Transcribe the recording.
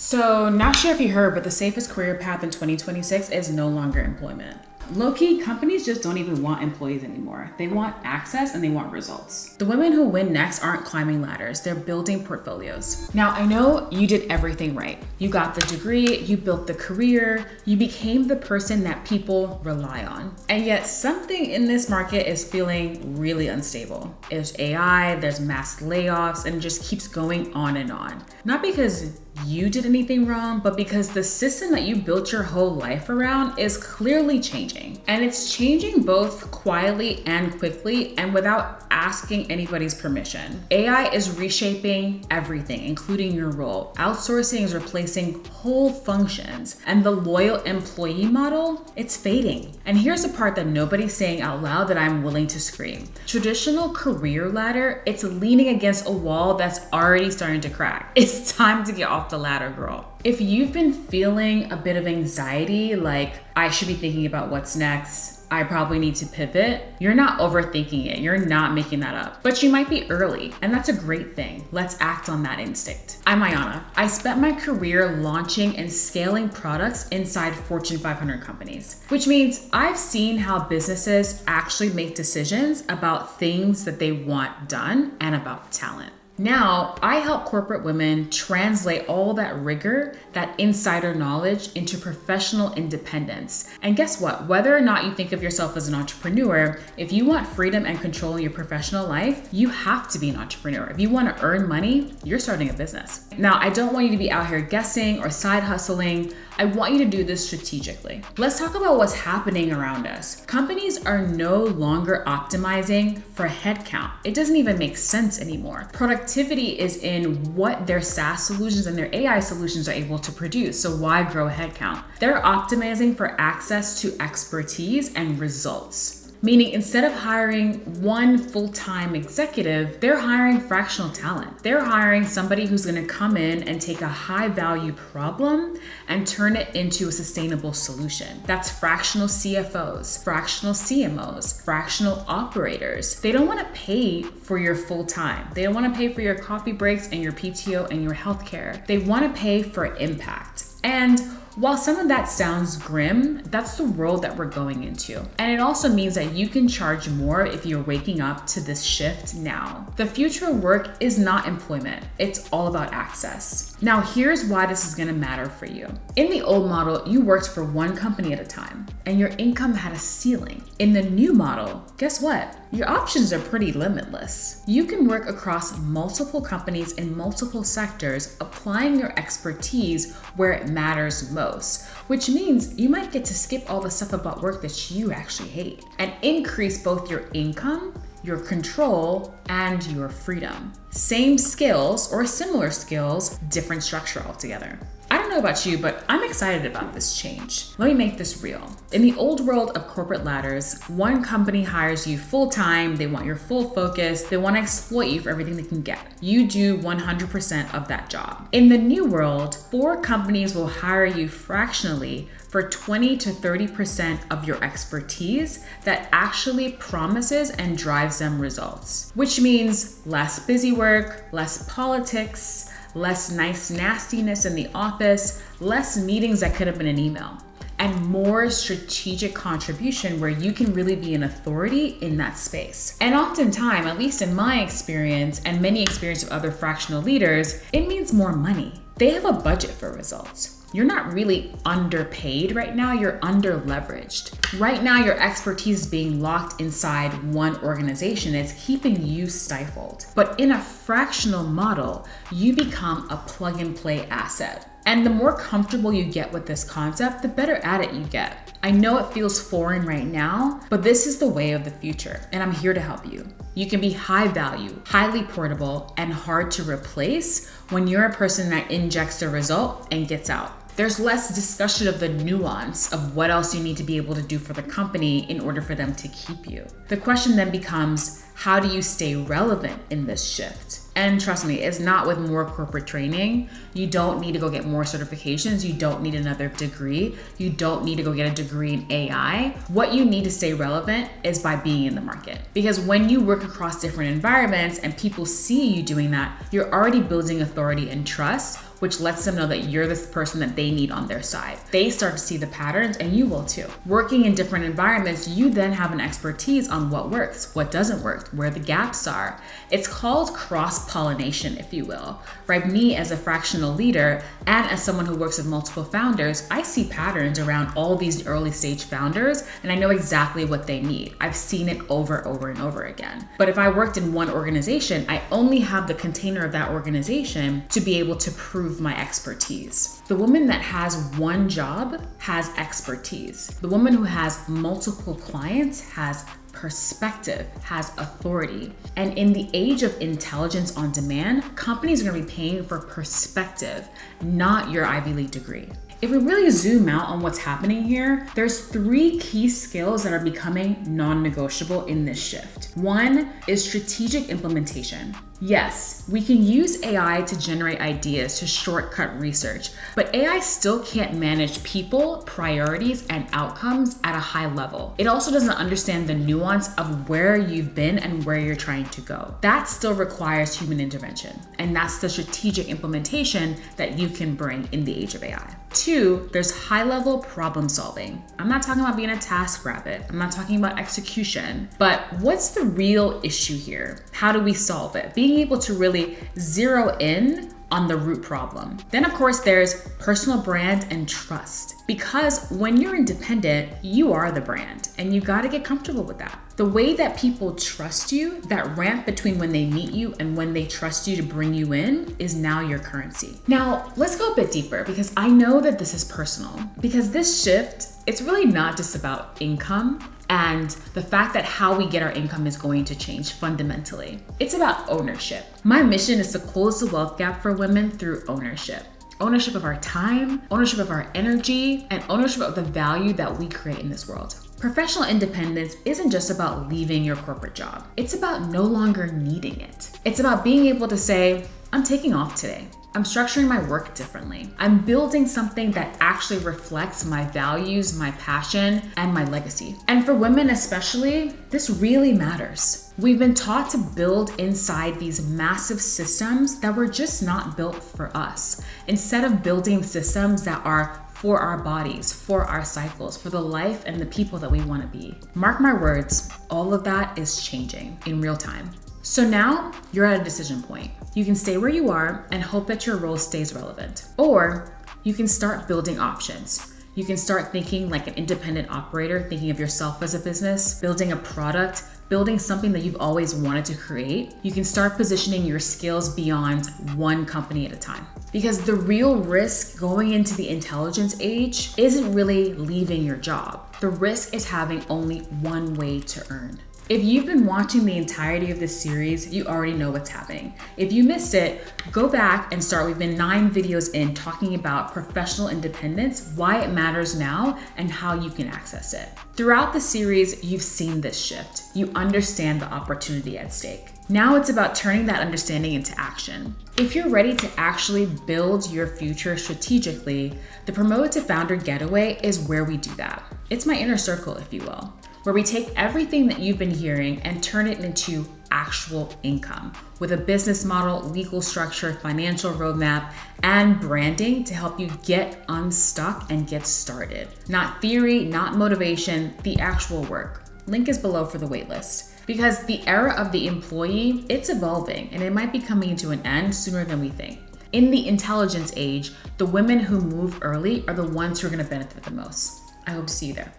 So, not sure if you heard, but the safest career path in 2026 is no longer employment. Low-key, companies just don't even want employees anymore. They want access and they want results. The women who win next aren't climbing ladders, they're building portfolios. Now, I know you did everything right. You got the degree, you built the career, you became the person that people rely on. And yet something in this market is feeling really unstable. There's AI, there's mass layoffs, and it just keeps going on and on. Not because you did anything wrong, but because the system that you built your whole life around is clearly changing. And it's changing both quietly and quickly and without asking anybody's permission. AI is reshaping everything, including your role. Outsourcing is replacing whole functions, and the loyal employee model, it's fading. And here's the part that nobody's saying out loud that I'm willing to scream. Traditional career ladder, it's leaning against a wall that's already starting to crack. It's time to get off the ladder, girl. If you've been feeling a bit of anxiety, like I should be thinking about what's next, I probably need to pivot, you're not overthinking it. You're not making that up. But you might be early, and that's a great thing. Let's act on that instinct. I'm Ayana. I spent my career launching and scaling products inside Fortune 500 companies, which means I've seen how businesses actually make decisions about things that they want done and about talent. Now, I help corporate women translate all that rigor, that insider knowledge into professional independence. And guess what? Whether or not you think of yourself as an entrepreneur, if you want freedom and control in your professional life, you have to be an entrepreneur. If you want to earn money, you're starting a business. Now, I don't want you to be out here guessing or side hustling. I want you to do this strategically. Let's talk about what's happening around us. Companies are no longer optimizing for headcount. It doesn't even make sense anymore. Productivity is in what their SaaS solutions and their AI solutions are able to produce. So why grow headcount? They're optimizing for access to expertise and results. Meaning instead of hiring one full-time executive, they're hiring fractional talent. They're hiring somebody who's gonna come in and take a high-value problem and turn it into a sustainable solution. That's fractional CFOs, fractional CMOs, fractional operators. They don't wanna pay for your full-time. They don't wanna pay for your coffee breaks and your PTO and your healthcare. They wanna pay for impact. And while some of that sounds grim, that's the world that we're going into. And it also means that you can charge more if you're waking up to this shift now. The future of work is not employment. It's all about access. Now, here's why this is gonna matter for you. In the old model, you worked for one company at a time, and your income had a ceiling. In the new model, guess what? Your options are pretty limitless. You can work across multiple companies in multiple sectors, applying your expertise where it matters most, which means you might get to skip all the stuff about work that you actually hate and increase both your income, your control, and your freedom. Same skills or similar skills, different structure altogether. I don't know about you, but I'm excited about this change. Let me make this real. In the old world of corporate ladders, one company hires you full-time, they want your full focus, they want to exploit you for everything they can get. You do 100% of that job. In the new world, 4 companies will hire you fractionally for 20 to 30% of your expertise that actually promises and drives them results, which means less busy work, less politics, less nice nastiness in the office, less meetings that could have been an email, and more strategic contribution where you can really be an authority in that space. And oftentimes, at least in my experience and many experience of other fractional leaders, it means more money. They have a budget for results. You're not really underpaid right now, you're under leveraged. Right now, your expertise is being locked inside one organization. It's keeping you stifled. But in a fractional model, you become a plug and play asset. And the more comfortable you get with this concept, the better at it you get. I know it feels foreign right now, but this is the way of the future, and I'm here to help you. You can be high value, highly portable, and hard to replace when you're a person that injects the result and gets out. There's less discussion of the nuance of what else you need to be able to do for the company in order for them to keep you. The question then becomes, how do you stay relevant in this shift? And trust me, it's not with more corporate training. You don't need to go get more certifications. You don't need another degree. You don't need to go get a degree in AI. What you need to stay relevant is by being in the market. Because when you work across different environments and people see you doing that, you're already building authority and trust, which lets them know that you're this person that they need on their side. They start to see the patterns, and you will too. Working in different environments, you then have an expertise on what works, what doesn't work, where the gaps are. It's called cross-pollination, if you will, right? Me as a fractional leader and as someone who works with multiple founders, I see patterns around all these early stage founders, and I know exactly what they need. I've seen it over and over again. But if I worked in one organization, I only have the container of that organization to be able to prove my expertise. The woman that has one job has expertise. The woman who has multiple clients has perspective, has authority. And in the age of intelligence on demand, companies are going to be paying for perspective, not your Ivy League degree. If we really zoom out on what's happening here, there's 3 key skills that are becoming non-negotiable in this shift. One is strategic implementation. Yes, we can use AI to generate ideas to shortcut research, but AI still can't manage people, priorities, and outcomes at a high level. It also doesn't understand the nuance of where you've been and where you're trying to go. That still requires human intervention, and that's the strategic implementation that you can bring in the age of AI. 2, there's high-level problem solving. I'm not talking about being a task rabbit. I'm not talking about execution, but what's the real issue here? How do we solve it? Being able to really zero in on the root problem. Then of course there's personal brand and trust. Because when you're independent, you are the brand, and you gotta get comfortable with that. The way that people trust you, that ramp between when they meet you and when they trust you to bring you in, is now your currency. Now, let's go a bit deeper, because I know that this is personal. Because this shift, it's really not just about income and the fact that how we get our income is going to change fundamentally. It's about ownership. My mission is to close the wealth gap for women through ownership. Ownership of our time, ownership of our energy, and ownership of the value that we create in this world. Professional independence isn't just about leaving your corporate job. It's about no longer needing it. It's about being able to say, I'm taking off today. I'm structuring my work differently. I'm building something that actually reflects my values, my passion, and my legacy. And for women especially, this really matters. We've been taught to build inside these massive systems that were just not built for us, instead of building systems that are for our bodies, for our cycles, for the life and the people that we want to be. Mark my words, all of that is changing in real time. So now you're at a decision point. You can stay where you are and hope that your role stays relevant. Or you can start building options. You can start thinking like an independent operator, thinking of yourself as a business, building a product, building something that you've always wanted to create. You can start positioning your skills beyond one company at a time. Because the real risk going into the intelligence age isn't really leaving your job. The risk is having only one way to earn. If you've been watching the entirety of this series, you already know what's happening. If you missed it, go back and start. We've been 9 videos in talking about professional independence, why it matters now, and how you can access it. Throughout the series, you've seen this shift. You understand the opportunity at stake. Now it's about turning that understanding into action. If you're ready to actually build your future strategically, the Promoted to Founder Getaway is where we do that. It's my inner circle, if you will, where we take everything that you've been hearing and turn it into actual income with a business model, legal structure, financial roadmap, and branding to help you get unstuck and get started. Not theory, not motivation, the actual work. Link is below for the waitlist. Because the era of the employee, it's evolving and it might be coming to an end sooner than we think. In the intelligence age, the women who move early are the ones who are going to benefit the most. I hope to see you there.